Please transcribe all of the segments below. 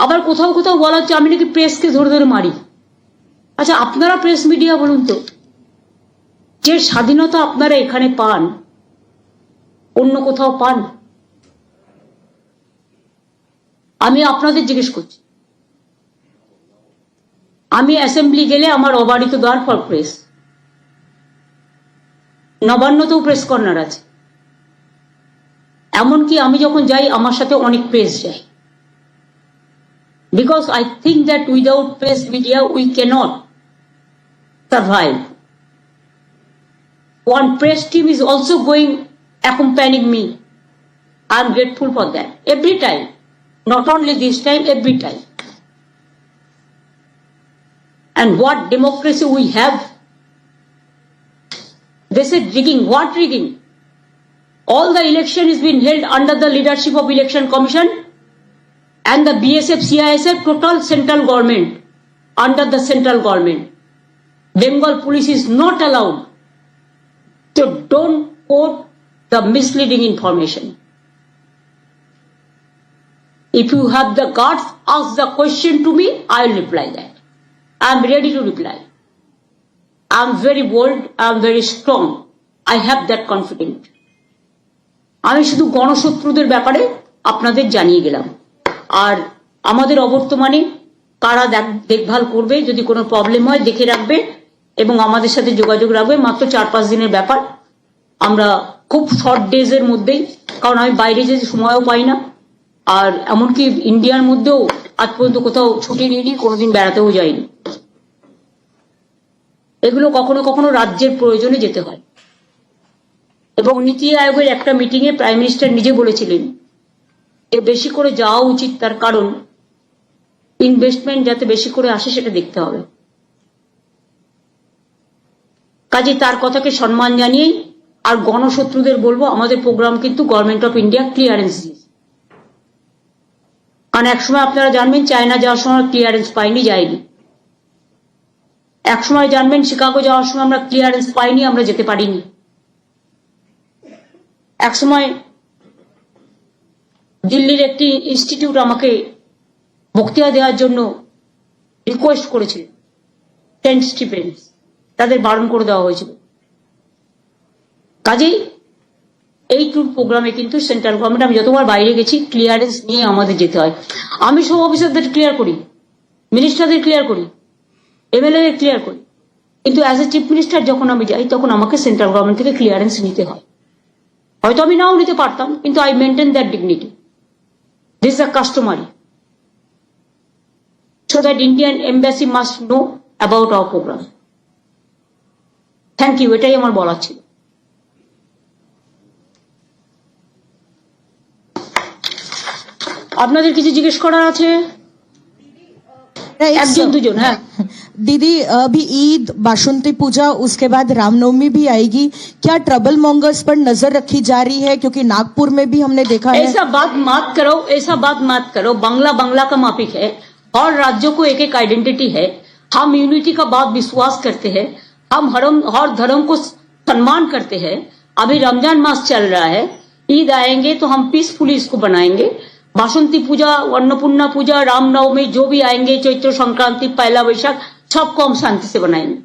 আবার কোথাও কোথাও বলা হচ্ছে আমি নাকি প্রেসকে ধরে ধরে মারি। আচ্ছা, আপনারা প্রেস মিডিয়া বলুন তো, যে স্বাধীনতা আপনারা এখানে পান অন্য কোথাও পান? আমি আপনাদের জিজ্ঞেস করছি। আমি অ্যাসেম্বলি গেলে আমার অবারিত দ্বার ফর প্রেস, নবান্নতেও প্রেস কর্নার আছে। এমনকি আমি যখন যাই আমার সাথে অনেক প্রেস যায়, because I think that without press media we cannot survive. One press team is also going accompanying me. I am grateful for that every time, not only this time, every time. And what democracy we have? They said rigging. What rigging? All the election is being held under the leadership of Election Commission and the BSF, CISF, total central government, under the central government. Bengal police is not allowed. So don't quote the misleading information. If you have the guts, ask the question to me, I will reply that. I am ready to reply. I am very bold, I am very strong. I have that confidence. আমি শুধু গণশত্রুদের ব্যাপারে আপনাদের জানিয়ে গেলাম। আর আমাদের অবর্তমানে কারা দেখভাল করবে, যদি কোনো প্রবলেম হয় দেখে রাখবে এবং আমাদের সাথে যোগাযোগ রাখবে। মাত্র 4-5 দিনের ব্যাপার, আমরা খুব শর্ট ডেজ এর মধ্যেই, কারণ আমি বাইরে যেতে সময়ও পাই না, আর এমনকি ইন্ডিয়ার মধ্যেও আজ পর্যন্ত কোথাও ছুটি নিইনি, কোনোদিন বেড়াতেও যাইনি। এগুলো কখনো কখনো রাজ্যের প্রয়োজনে যেতে হয়। এবং নীতি আয়োগের একটা মিটিং এ প্রাইম মিনিস্টার নিজে বলেছিলেন যে বেশি করে যাওয়া উচিত, তার কারণ ইনভেস্টমেন্ট যাতে বেশি করে আসে সেটা দেখতে হবে। কাজে তার কথাকে সম্মান জানিয়েই, আর গণশত্রুদের বলবো আমাদের প্রোগ্রাম কিন্তু গভর্নমেন্ট অফ ইন্ডিয়া ক্লিয়ারেন্স দিয়েছে। কারণ একসময় আপনারা জানবেন চায়না যাওয়ার সময় ক্লিয়ারেন্স পাইনি, যায়নি। একসময় জানবেন শিকাগো যাওয়ার সময় আমরা ক্লিয়ারেন্স পাইনি, আমরা যেতে পারিনি। একসময় দিল্লির একটি ইনস্টিটিউট আমাকে বক্তৃতা দেওয়ার জন্য রিকোয়েস্ট করেছিল, সেন্ট স্টিফেন্স, তাদের বারণ করে দেওয়া হয়েছিল। কাজেই এই ট্যুর প্রোগ্রামে কিন্তু সেন্ট্রাল গভর্নমেন্ট, আমি যতবার বাইরে গেছি ক্লিয়ারেন্স নিয়ে আমাদের যেতে হয়। আমি সব অফিসারদের ক্লিয়ার করি, মিনিস্টারদের ক্লিয়ার করি, এমএলএ ক্লিয়ার করি, কিন্তু অ্যাজ এ চিফ মিনিস্টার যখন আমি যাই তখন আমাকে সেন্ট্রাল গভর্নমেন্ট থেকে ক্লিয়ারেন্স নিতে হয়। হয়তো আমি নাও নিতে পারতাম, কিন্তু I maintain that dignity. This is a customary, so that Indian embassy must know about our program. Thank you, এটাই আমার বলার ছিল। আপনাদের কিছু জিজ্ঞেস করার আছে? একজন দুজন। হ্যাঁ दीदी, अभी ईद, बासंती पूजा, उसके बाद रामनवमी भी आएगी, क्या ट्रबल मॉन्गर्स पर नजर रखी जा रही है? क्योंकि नागपुर में भी हमने देखा है। ऐसा बात मत करो, ऐसा बात मत करो। बांग्ला बांग्ला का मापिक है, और राज्यों को एक एक आइडेंटिटी है। हम यूनिटी का बात विश्वास करते हैं, हम हर धर्म को सम्मान करते हैं। अभी रमजान मास चल रहा है, ईद आएंगे तो हम पीसफुली इसको बनाएंगे। बासंती पूजा, अन्नपूर्णा पूजा, रामनवमी जो भी आएंगे, चैत्र संक्रांति, पहला वैशाख, सबको हम शांति से बनाएंगे।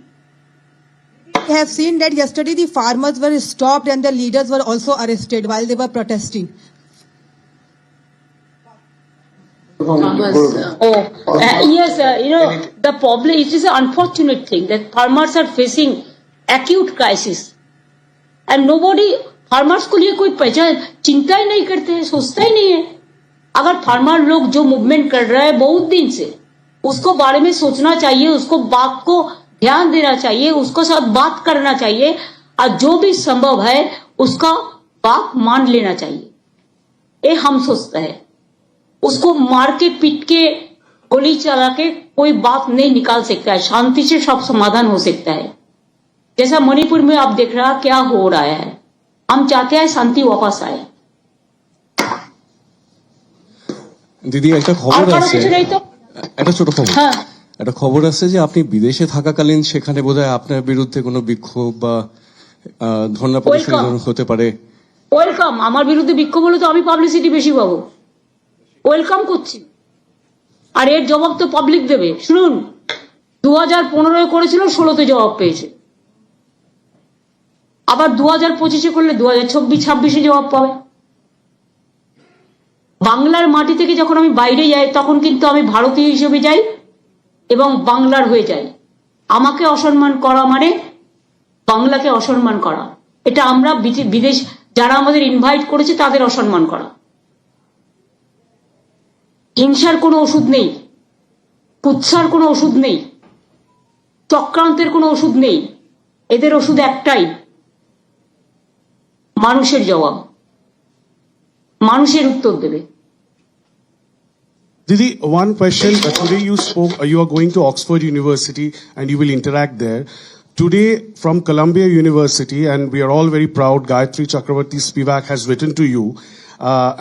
We have seen that yesterday the farmers were stopped and the leaders were also arrested while they were protesting. Yes, you know, the problem, it is an unfortunate thing that farmers are facing acute crisis and nobody, farmers को लिए कोई पहचान चिंता ही नहीं करते हैं, सोचता ही नहीं है। अगर फार्मर लोग जो मूवमेंट कर रहा है बहुत दिन से, उसको बारे में सोचना चाहिए, उसको बात को ध्यान देना चाहिए, उसको साथ बात करना चाहिए, और जो भी संभव है उसका बात मान लेना चाहिए। ये हम सोचते हैं, उसको मार के पीट के गोली चला के कोई बात नहीं निकाल सकता है। शांति से सब समाधान हो सकता है। जैसा मणिपुर में आप देख रहा क्या हो रहा है, हम चाहते हैं शांति वापस आए। দিদি, একটা খবর আছে, একটা ছোট খবর। হ্যাঁ, একটা খবর আছে যে আপনি বিদেশে থাকাকালীন সেখানে বোধহয় আপনার বিরুদ্ধে কোনো বিক্ষোভ বা ধর্ণা প্রদর্শন হতে পারে। ওয়েলকাম। আমার বিরুদ্ধে বিক্ষোভ হলে তো আমি পাবলিসিটি বেশি পাবো। ওয়েলকাম করছি। আর এর জবাব তো পাবলিক দেবে। শুনুন, 2015 করেছিল, 16তে জবাব পেয়েছে। আবার 2025 করলে 2026-26 জবাব পাবে। বাংলার মাটি থেকে যখন আমি বাইরে যাই তখন কিন্তু আমি ভারতীয় হিসেবে যাই এবং বাংলার হয়ে যাই। আমাকে অসম্মান করা মানে বাংলাকে অসম্মান করা। এটা আমরা বিদেশ যারা আমাদের ইনভাইট করেছে তাদের অসম্মান করা। হিংসার কোনো ওষুধ নেই, কুৎসার কোনো ওষুধ নেই, চক্রান্তের কোনো ওষুধ নেই। এদের ওষুধ একটাই, মানুষের জবাব, মানুষের উত্তর দেবে। Didi, one question. Today you spoke, you are going to Oxford University and you will interact there. Today from Columbia University, and we are all very proud, Gayatri Chakravarti Spivak has written to you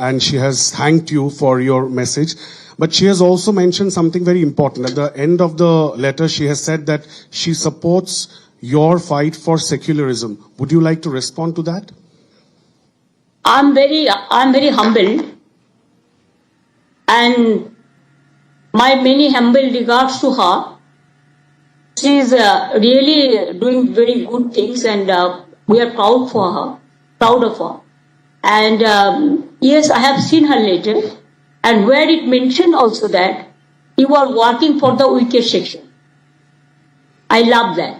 and she has thanked you for your message. But she has also mentioned something very important. At the end of the letter, she has said that she supports your fight for secularism. Would you like to respond to that? I'm very humbled, and my many humble regards to her. She is really doing very good things, and we are proud of her. And yes, I have seen her letter, and where it mentioned also that you are working for the weaker section. I love that.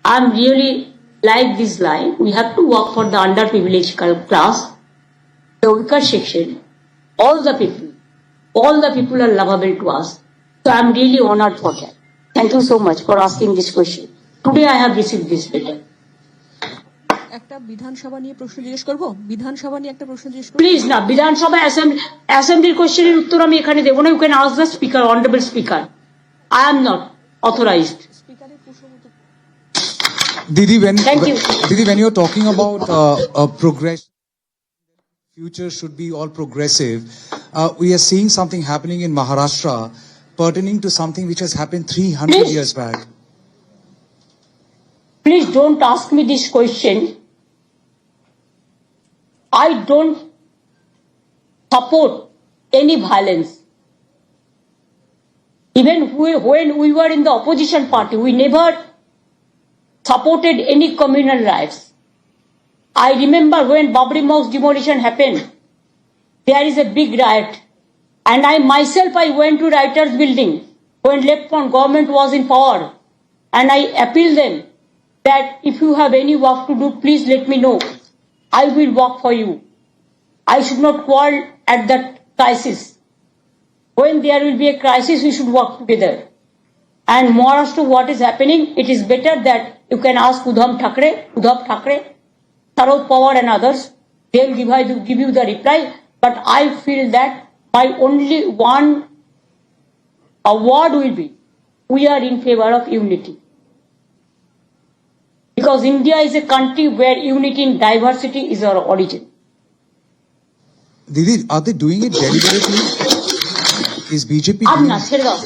I'm really like this line. We have to work for the underprivileged class, the weaker section, all the people are lovable to us. So I'm really honored for that. Thank you so much for asking this question. Today I have received this letter. একটা বিধানসভা নিয়ে প্রশ্ন জিজ্ঞেস করব, বিধানসভা নিয়ে একটা প্রশ্ন জিজ্ঞেস করব। প্লিজ না, বিধানসভা অ্যাসেম্বলির কোশ্চেনের উত্তর আমি এখানে দেবো না। You can ask the speaker, honourable speaker. I am not authorised. Didi, Thank you. Didi, when you're talking about progress, future should be all progressive. We are seeing something happening in Maharashtra pertaining to something which has happened 300 Please. years back. Please don't ask me this question. I don't support any violence. Even when we were in the opposition party, we never supported any communal riots. I remember when Babri Mosque demolition happened, there is a big riot. And I went to Writers' Building when left front government was in power. And I appealed them that if you have any work to do, please let me know. I will work for you. I should not quarrel at that crisis. When there will be a crisis, we should work together. And more as to what is happening, it is better that you can ask Uddhav Thackeray, Sharad Pawar and others. They will give you the reply. But I feel that my only one award will be, we are in favor of unity. Because India is a country where unity in diversity is our origin. Didi, are they doing it deliberately? Is BJP আর doing না, ছেড়ে দাও।